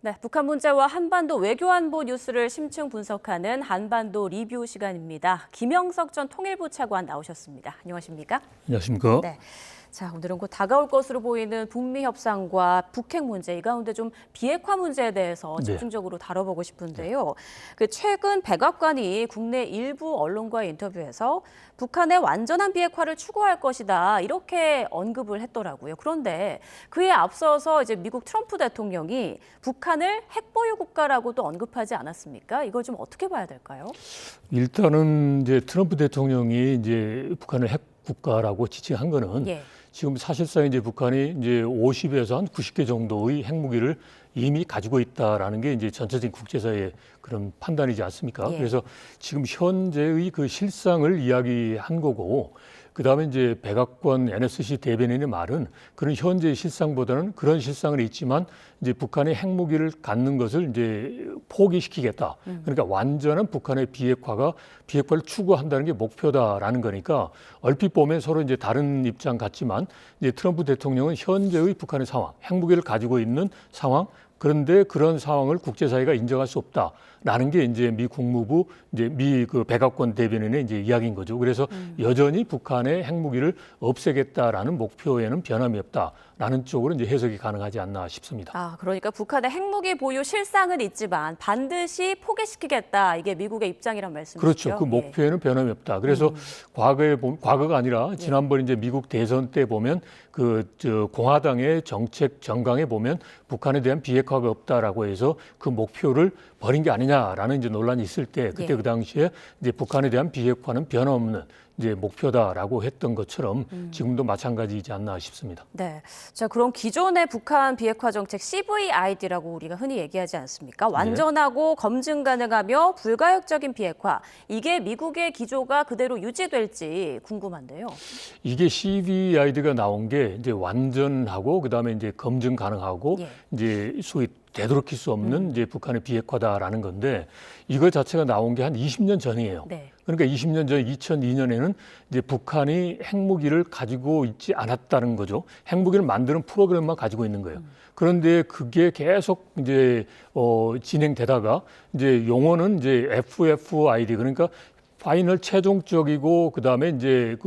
네, 북한 문제와 한반도 외교안보 뉴스를 심층 분석하는 한반도 리뷰 시간입니다. 김영석 전 통일부 차관 나오셨습니다. 안녕하십니까? 안녕하십니까? 네. 자, 오늘은 곧 다가올 것으로 보이는 북미 협상과 북핵 문제, 이 가운데 좀 비핵화 문제에 대해서 집중적으로 다뤄보고 싶은데요. 최근 백악관이 국내 일부 언론과의 인터뷰에서 북한의 완전한 비핵화를 추구할 것이다, 이렇게 언급을 했더라고요. 그런데 그에 앞서서 이제 미국 트럼프 대통령이 북한을 핵보유 국가라고 또 언급하지 않았습니까? 이걸 좀 어떻게 봐야 될까요? 일단은 이제 트럼프 대통령이 이제 북한을 핵 국가라고 지칭한 거는 지금 사실상 이제 북한이 이제 50에서 한 90개 정도의 핵무기를 이미 가지고 있다라는 게 이제 전체적인 국제사회의 그런 판단이지 않습니까? 그래서 지금 현재의 그 실상을 이야기한 거고, 그다음에 이제 백악관 NSC 대변인의 말은 그런 현재의 실상보다는 그런 실상은 있지만 이제 북한의 핵무기를 갖는 것을 이제 포기시키겠다. 그러니까 완전한 북한의 비핵화를 추구한다는 게 목표다라는 거니까 얼핏 보면 서로 이제 다른 입장 같지만 이제 트럼프 대통령은 현재의 북한의 상황, 핵무기를 가지고 있는 상황, 그런데 그런 상황을 국제사회가 인정할 수 없다라는 게 이제 미 국무부 이제 미 그 백악관 대변인의 이제 이야기인 거죠. 그래서 여전히 북한의 핵무기를 없애겠다라는 목표에는 변함이 없다라는 쪽으로 이제 해석이 가능하지 않나 싶습니다. 아, 그러니까 북한의 핵무기 보유 실상은 있지만 반드시 포기시키겠다, 이게 미국의 입장이란 말씀이시죠? 그렇죠. 그 목표에는 변함이 없다. 그래서 과거가 아니라 지난번 이제 미국 대선 때 보면 공화당의 정책 정강에 보면 북한에 대한 비핵화가 없다라고 해서 그 목표를 버린 게 아니냐라는 이제 논란이 있을 때 그때 그 당시에 이제 북한에 대한 비핵화는 변함없는 이제 목표다라고 했던 것처럼 지금도 마찬가지이지 않나 싶습니다. 네. 자, 그럼 기존의 북한 비핵화 정책 CVID라고 우리가 흔히 얘기하지 않습니까? 완전하고 검증 가능하며 불가역적인 비핵화. 이게 미국의 기조가 그대로 유지될지 궁금한데요. 이게 CVID가 나온 게 이제 완전하고 그다음에 이제 검증 가능하고 이제 소위 되돌이킬 수 없는 이제 북한의 비핵화다라는 건데 이거 자체가 나온 게 한 20년 전이에요. 그러니까 20년 전 2002년에는 이제 북한이 핵무기를 가지고 있지 않았다는 거죠. 핵무기를 만드는 프로그램만 가지고 있는 거예요. 그런데 그게 계속 이제 진행되다가 이제 용어는 이제 FFID, 그러니까 파이널 최종적이고 그다음에 이제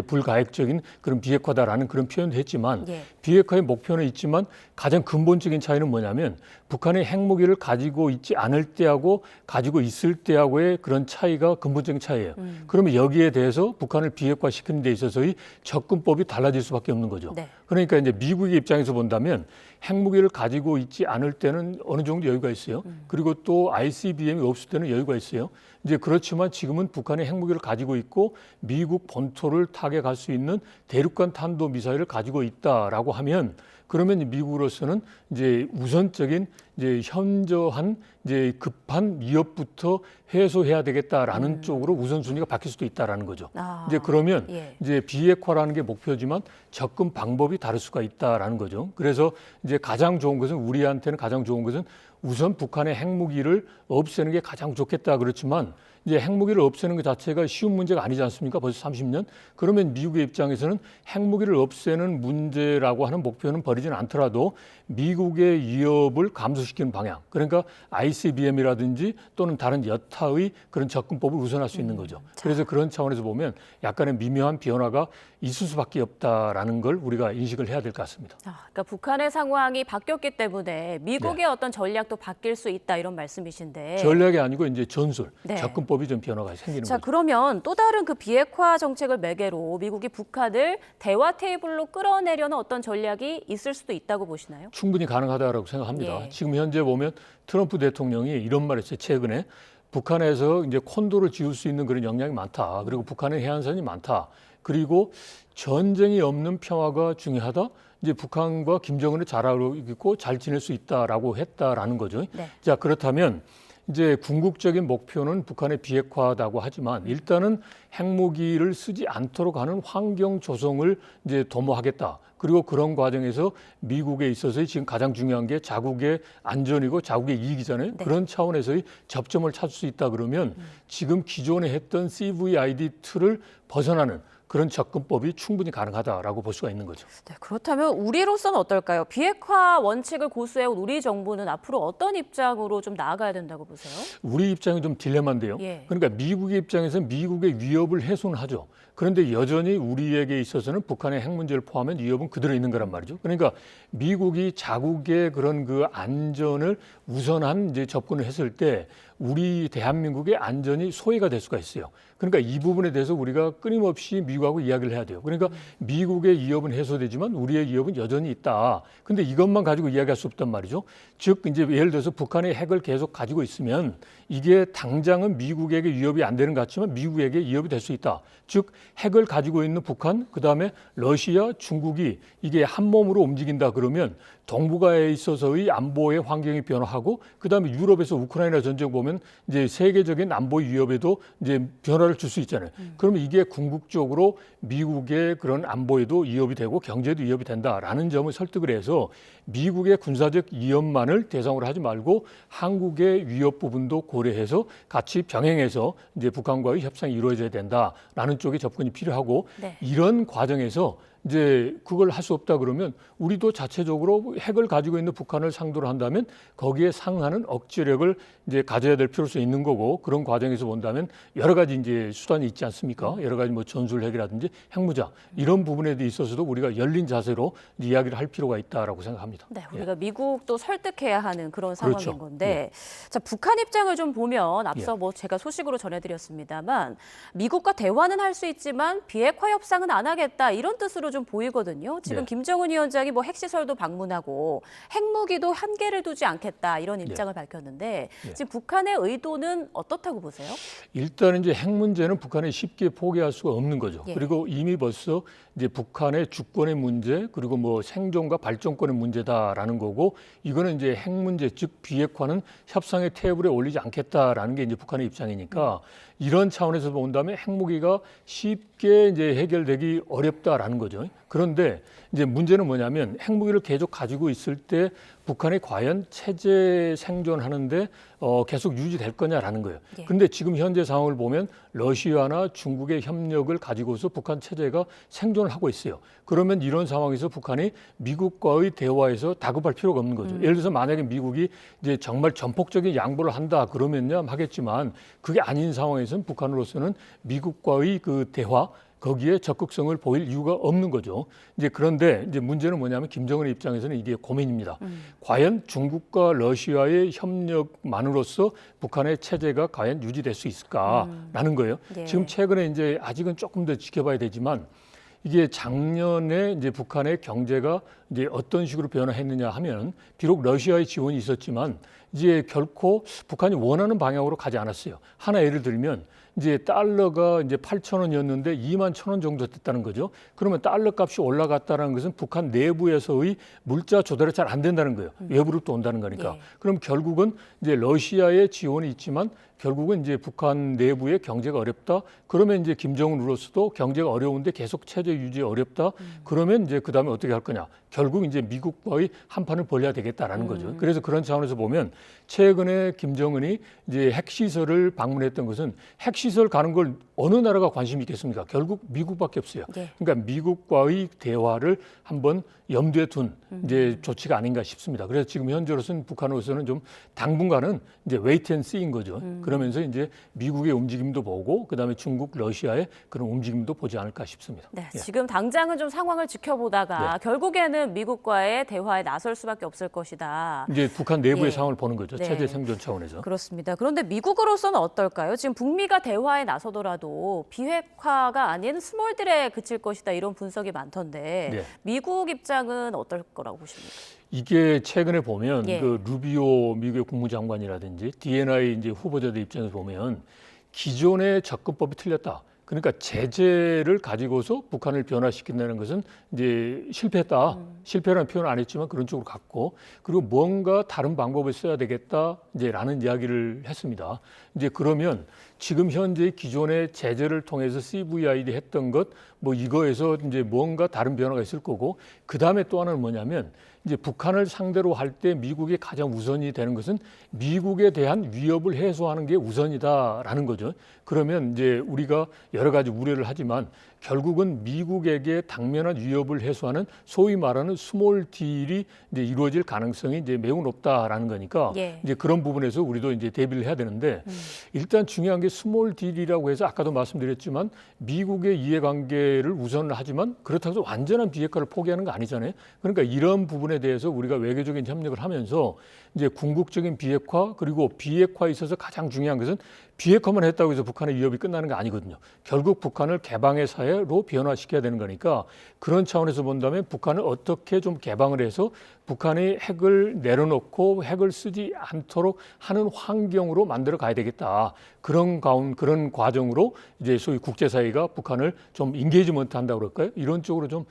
불가역적인 그런 비핵화다라는 그런 표현도 했지만 비핵화의 목표는 있지만 가장 근본적인 차이는 뭐냐면 북한의 핵무기를 가지고 있지 않을 때하고 가지고 있을 때하고의 그런 차이가 근본적인 차이예요. 그러면 여기에 대해서 북한을 비핵화시키는 데 있어서의 접근법이 달라질 수밖에 없는 거죠. 그러니까 이제 미국의 입장에서 본다면 핵무기를 가지고 있지 않을 때는 어느 정도 여유가 있어요. 그리고 또 ICBM이 없을 때는 여유가 있어요. 이제 그렇지만 지금은 북한이 핵무기를 가지고 있고 미국 본토를 타격할 수 있는 대륙간 탄도 미사일을 가지고 있다라고 하면 그러면 미국으로서는 이제 우선적인 이제 현저한 이제 급한 위협부터 해소해야 되겠다라는 쪽으로 우선순위가 바뀔 수도 있다라는 거죠. 이제 그러면 이제 비핵화라는 게 목표지만 접근 방법이 다를 수가 있다라는 거죠. 그래서 이제 가장 좋은 것은 우리한테는 가장 좋은 것은 우선 북한의 핵무기를 없애는 게 가장 좋겠다 그렇지만 이제 핵무기를 없애는 것 자체가 쉬운 문제가 아니지 않습니까? 벌써 30년. 그러면 미국의 입장에서는 핵무기를 없애는 문제라고 하는 목표는 버리지는 않더라도 미국의 위협을 감소시키는 방향. 그러니까 ICBM이라든지 또는 다른 여타의 그런 접근법을 우선할 수 있는 거죠. 그래서 그런 차원에서 보면 약간의 미묘한 변화가 있을 수밖에 없다라는 걸 우리가 인식을 해야 될 것 같습니다. 그러니까 북한의 상황이 바뀌었기 때문에 미국의 어떤 전략도 바뀔 수 있다, 이런 말씀이신데. 전략이 아니고 이제 전술, 접근법이 좀 변화가 생기는 거죠. 그러면 또 다른 그 비핵화 정책을 매개로 미국이 북한을 대화 테이블로 끌어내려는 어떤 전략이 있을 수도 있다고 보시나요? 충분히 가능하다고 생각합니다. 지금 현재 보면 트럼프 대통령이 이런 말을 했어요. 최근에 북한에서 이제 콘도를 지을 수 있는 그런 역량이 많다. 그리고 북한의 해안선이 많다. 그리고 전쟁이 없는 평화가 중요하다. 이제 북한과 김정은을 잘 알고 잘 지낼 수 있다라고 했다라는 거죠. 자, 그렇다면 이제 궁극적인 목표는 북한의 비핵화다고 하지만 일단은 핵무기를 쓰지 않도록 하는 환경 조성을 이제 도모하겠다. 그리고 그런 과정에서 미국에 있어서 지금 가장 중요한 게 자국의 안전이고 자국의 이익이잖아요. 그런 차원에서의 접점을 찾을 수 있다 그러면 지금 기존에 했던 CVID 틀을 벗어나는 그런 접근법이 충분히 가능하다라고 볼 수가 있는 거죠. 네, 그렇다면 우리로서는 어떨까요? 비핵화 원칙을 고수해온 우리 정부는 앞으로 어떤 입장으로 좀 나아가야 된다고 보세요? 우리 입장이 좀 딜레마인데요. 예. 그러니까 미국의 입장에서는 미국의 위협을 해소는 하죠. 그런데 여전히 우리에게 있어서는 북한의 핵 문제를 포함한 위협은 그대로 있는 거란 말이죠. 그러니까 미국이 자국의 그런 그 안전을 우선한 이제 접근을 했을 때 우리 대한민국의 안전이 소외가 될 수가 있어요. 그러니까 이 부분에 대해서 우리가 끊임없이 미국하고 이야기를 해야 돼요. 그러니까 미국의 위협은 해소되지만 우리의 위협은 여전히 있다. 근데 이것만 가지고 이야기할 수 없단 말이죠. 즉 이제 예를 들어서 북한의 핵을 계속 가지고 있으면 이게 당장은 미국에게 위협이 안 되는 것 같지만 미국에게 위협이 될 수 있다. 즉 핵을 가지고 있는 북한, 그다음에 러시아, 중국이 이게 한 몸으로 움직인다 그러면 동북아에 있어서의 안보의 환경이 변화하고 그다음에 유럽에서 우크라이나 전쟁 보면 이제 세계적인 안보 위협에도 이제 변화를 줄 수 있잖아요. 그러면 이게 궁극적으로 미국의 그런 안보에도 위협이 되고 경제에도 위협이 된다라는 점을 설득을 해서 미국의 군사적 위협만을 대상으로 하지 말고 한국의 위협 부분도 고려해서 같이 병행해서 이제 북한과의 협상이 이루어져야 된다라는 쪽의 접근이 필요하고 네. 이런 과정에서 이제 그걸 할 수 없다 그러면 우리도 자체적으로 핵을 가지고 있는 북한을 상대로 한다면 거기에 상응하는 억제력을 이제 가져야 될 필요성이 있는 거고 그런 과정에서 본다면 여러 가지 이제 수단이 있지 않습니까? 여러 가지 뭐 전술핵이라든지 핵무장 이런 부분에 있어서도 우리가 열린 자세로 이야기를 할 필요가 있다라고 생각합니다. 네, 우리가 미국도 설득해야 하는 그런 상황인 그렇죠. 건데, 자, 북한 입장을 좀 보면 앞서 뭐 제가 소식으로 전해드렸습니다만 미국과 대화는 할 수 있지만 비핵화 협상은 안 하겠다 이런 뜻으로 좀 보이거든요. 지금 네. 김정은 위원장이 뭐 핵시설도 방문하고 핵무기도 한계를 두지 않겠다 이런 입장을 밝혔는데 지금 북한의 의도는 어떻다고 보세요? 일단 이제 핵 문제는 북한이 쉽게 포기할 수가 없는 거죠. 예. 그리고 이미 벌써 이제 북한의 주권의 문제 그리고 뭐 생존과 발전권의 문제다라는 거고 이거는 이제 핵 문제 즉 비핵화는 협상의 테이블에 올리지 않겠다라는 게 이제 북한의 입장이니까 이런 차원에서 본다면 핵무기가 쉽게 이제 해결되기 어렵다라는 거죠. 그런데 이제 문제는 뭐냐면 핵무기를 계속 가지고 있을 때 북한이 과연 체제 생존하는데 계속 유지될 거냐라는 거예요. 그런데 지금 현재 상황을 보면 러시아나 중국의 협력을 가지고서 북한 체제가 생존을 하고 있어요. 그러면 이런 상황에서 북한이 미국과의 대화에서 다급할 필요가 없는 거죠. 예를 들어서 만약에 미국이 이제 정말 전폭적인 양보를 한다 그러면야 하겠지만 그게 아닌 상황에서는 북한으로서는 미국과의 그 대화 거기에 적극성을 보일 이유가 없는 거죠. 이제 그런데 이제 문제는 뭐냐면 김정은의 입장에서는 이게 고민입니다. 과연 중국과 러시아의 협력만으로서 북한의 체제가 과연 유지될 수 있을까라는 거예요. 예. 지금 최근에 이제 아직은 조금 더 지켜봐야 되지만 이게 작년에 이제 북한의 경제가 이제 어떤 식으로 변화했느냐 하면 비록 러시아의 지원이 있었지만 이제 결코 북한이 원하는 방향으로 가지 않았어요. 하나 예를 들면 이제 달러가 이제 8,000원이었는데 21,000원 정도 됐다는 거죠. 그러면 달러 값이 올라갔다는 것은 북한 내부에서의 물자 조달이 잘 안 된다는 거예요. 외부로부터 온다는 거니까. 예. 그럼 결국은 이제 러시아의 지원이 있지만 결국은 이제 북한 내부의 경제가 어렵다. 그러면 이제 김정은으로서도 경제가 어려운데 계속 체제 유지 어렵다. 그러면 이제 그다음에 어떻게 할 거냐? 결국 이제 미국과의 한판을 벌려야 되겠다라는 거죠. 그래서 그런 차원에서 보면 최근에 김정은이 이제 핵시설을 방문했던 것은 핵시설 가는 걸 어느 나라가 관심이 있겠습니까? 결국 미국밖에 없어요. 예. 그러니까 미국과의 대화를 한번 염두에 둔 이제 조치가 아닌가 싶습니다. 그래서 지금 현재로서는 북한으로서는 좀 당분간은 이제 웨이트 앤 씨인 거죠. 그러면서 이제 미국의 움직임도 보고 그다음에 중국, 러시아의 그런 움직임도 보지 않을까 싶습니다. 네, 예. 지금 당장은 좀 상황을 지켜보다가 결국에는 미국과의 대화에 나설 수밖에 없을 것이다. 이제 북한 내부의 예. 상황을 보는 거죠. 네. 체제 생존 차원에서. 그렇습니다. 그런데 미국으로서는 어떨까요? 지금 북미가 대화에 나서더라도 비핵화가 아닌 스몰딜에 그칠 것이다 이런 분석이 많던데 네. 미국 입장은 어떨 거라고 보십니까? 이게 최근에 보면 예. 그 루비오 미국의 국무장관이라든지 D&I 이제 후보자들 입장에서 보면 기존의 접근법이 틀렸다. 그러니까 제재를 가지고서 북한을 변화시킨다는 것은 이제 실패했다. 실패라는 표현 안 했지만 그런 쪽으로 갔고 그리고 뭔가 다른 방법을 써야 되겠다. 이제라는 이야기를 했습니다. 이제 그러면 지금 현재 기존의 제재를 통해서 CVID 했던 것 뭐 이거에서 이제 뭔가 다른 변화가 있을 거고 그 다음에 또 하나는 뭐냐면 이제 북한을 상대로 할 때 미국이 가장 우선이 되는 것은 미국에 대한 위협을 해소하는 게 우선이다라는 거죠. 그러면 이제 우리가 여러 가지 우려를 하지만 결국은 미국에게 당면한 위협을 해소하는 소위 말하는 스몰 딜이 이제 이루어질 가능성이 이제 매우 높다라는 거니까 예. 이제 그런 부분에서 우리도 이제 대비를 해야 되는데 일단 중요한 게 스몰 딜이라고 해서 아까도 말씀드렸지만 미국의 이해관계를 우선하지만 그렇다고 해서 완전한 비핵화를 포기하는 거 아니잖아요. 그러니까 이런 부분에 대해서 우리가 외교적인 협력을 하면서 이제 궁극적인 비핵화 그리고 비핵화에 있어서 가장 중요한 것은 비핵화만 했다고 해서 북한의 위협이 끝나는 게 아니거든요. 결국 북한을 개방의 사회로 변화시켜야 되는 거니까 그런 차원에서 본다면 북한을 어떻게 좀 개방을 해서 북한이 핵을 내려놓고 핵을 쓰지 않도록 하는 환경으로 만들어 가야 되겠다. 그런 과정으로 이제 소위 국제사회가 북한을 좀 인게이지먼트 한다고 그럴까요? 이런 쪽으로 좀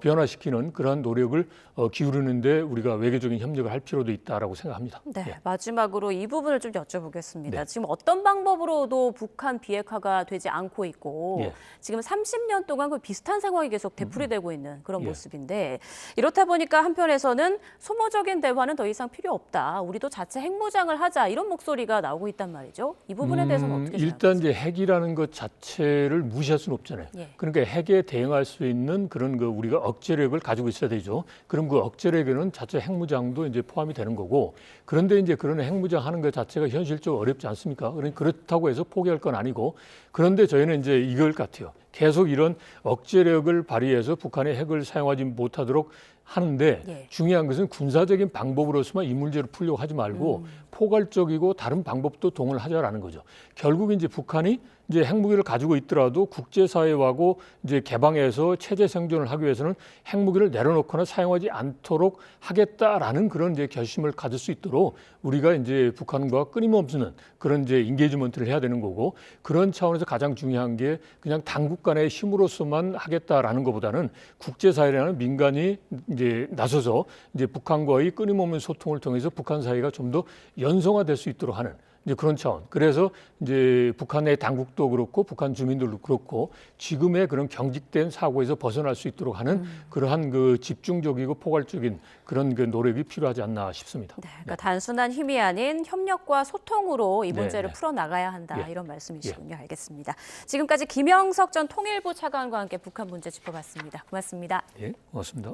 변화시키는 그런 노력을 기울이는데 우리가 외교적인 협력을 할 필요도 있다라고 생각합니다. 네, 예. 마지막으로 이 부분을 좀 여쭤보겠습니다. 네. 지금 어떤 방법으로도 북한 비핵화가 되지 않고 있고 예. 지금 30년 동안 그 비슷한 상황이 계속 되풀이되고 있는 그런 예. 모습인데 이렇다 보니까 한편에서는 소모적인 대화는 더 이상 필요 없다. 우리도 자체 핵무장을 하자 이런 목소리가 나오고 있단 말이죠. 이 부분에 대해서는 어떻게 일단 생각하세요? 이제 핵이라는 것 자체를 무시할 수는 없잖아요. 예. 그러니까 핵에 대응할 수 있는 그런 그 우리가 억제력을 가지고 있어야 되죠. 그럼 그 억제력에는 자체 핵무장도 이제 포함이 되는 거고 그런데 이제 그런 핵무장 하는 것 자체가 현실적으로 어렵지 않습니까? 그렇다고 해서 포기할 건 아니고 그런데 저희는 이제 이걸 같아요. 계속 이런 억제력을 발휘해서 북한의 핵을 사용하지 못하도록 하는데 예. 중요한 것은 군사적인 방법으로서만 이 문제를 풀려고 하지 말고 포괄적이고 다른 방법도 동원하자라는 거죠. 결국 이제 북한이 이제 핵무기를 가지고 있더라도 국제사회하고 이제 개방해서 체제 생존을 하기 위해서는 핵무기를 내려놓거나 사용하지 않도록 하겠다라는 그런 이제 결심을 가질 수 있도록 우리가 이제 북한과 끊임없는 그런 이제 인게이지먼트를 해야 되는 거고 그런 차원에서 가장 중요한 게 그냥 당국 간의 힘으로서만 하겠다라는 것보다는 국제사회라는 민간이 이제 나서서 이제 북한과의 끊임없는 소통을 통해서 북한 사이가 좀 더 연성화될 수 있도록 하는 이제 그런 차원. 그래서 이제 북한의 당국도 그렇고 북한 주민들도 그렇고 지금의 그런 경직된 사고에서 벗어날 수 있도록 하는 그러한 그 집중적이고 포괄적인 그런 그 노력이 필요하지 않나 싶습니다. 네, 그러니까 단순한 힘이 아닌 협력과 소통으로 이 문제를 네. 풀어나가야 한다. 예. 이런 말씀이시군요. 알겠습니다. 지금까지 김영석 전 통일부 차관과 함께 북한 문제 짚어봤습니다. 고맙습니다. 예, 고맙습니다.